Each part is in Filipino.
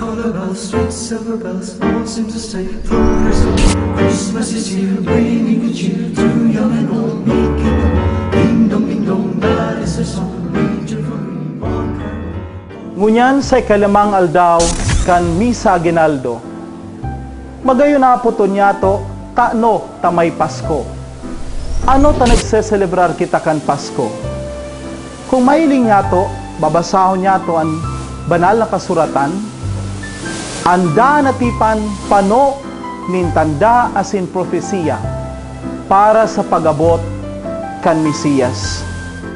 Collar bells, sweet silver bells, all seem to say from Christmas. Christmas is here, bringing good cheer to young and old, making ding dong, that is the song, major for me, Ngunyan sa ikalimang aldaw kan Misa Ginaldo. Magayon na po to niyato, taano tamay Pasko. Ano ta nagseselebrar kita kan Pasko? Kung mailing niyato, babasahon niyato ang banal na kasuratan, anda natipan pano nin tanda asin profesiya para sa pagabot kan Mesiyas.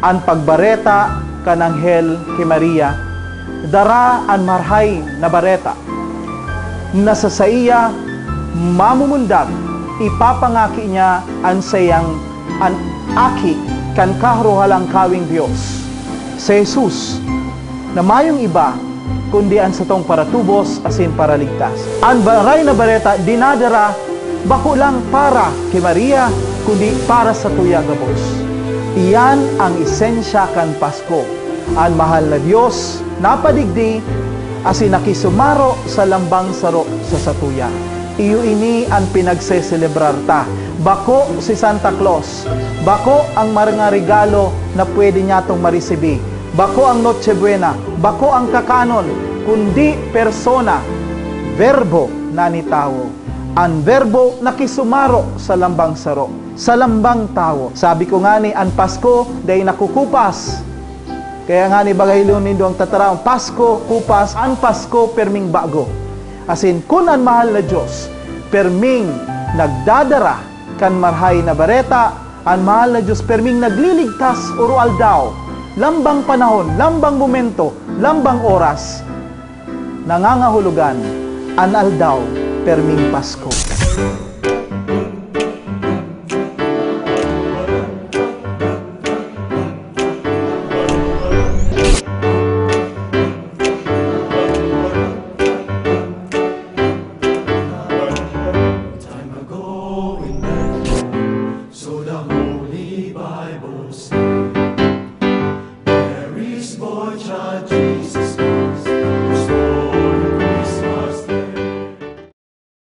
An pagbareta kan Anghel kay Maria, dara an marhay na bareta, nasa sa iya mamumundag, ipapangaki niya an sayang an aki kan kahruhalang kawing Diyos. Si Jesus, na mayong iba, kundi an sa tong paratubos asin paraligtas. Ang baray na bareta dinadara bako lang para kay Maria, kundi para sa tuya gabos. Iyan ang esensya kan Pasko. Ang mahal na Diyos napadigdi asin nakisumaro sa lambang saro sa satuya. Iyo ini ang pinagseselebrar ta. Bako si Santa Claus, bako ang mga regalo na pwede niya tong marisibi, bako ang Noche Buena, bako ang kakanon, kundi persona, verbo na ni tao. Ang verbo nakisumaro sa lambang saro, sa lambang tao. Sabi ko nga ni, ang Pasko day nakukupas. Kaya nga ni bagaylo nindo ang tataraong Pasko, kupas, ang Pasko perming bago. Asin kun ang mahal na Diyos, perming nagdadara kan marhay na bareta, ang mahal na Diyos perming nagliligtas uro aldaw, lambang panahon, lambang momento, lambang oras, nangangahulugan, an aldaw, perming Pasko. So the Holy Bible says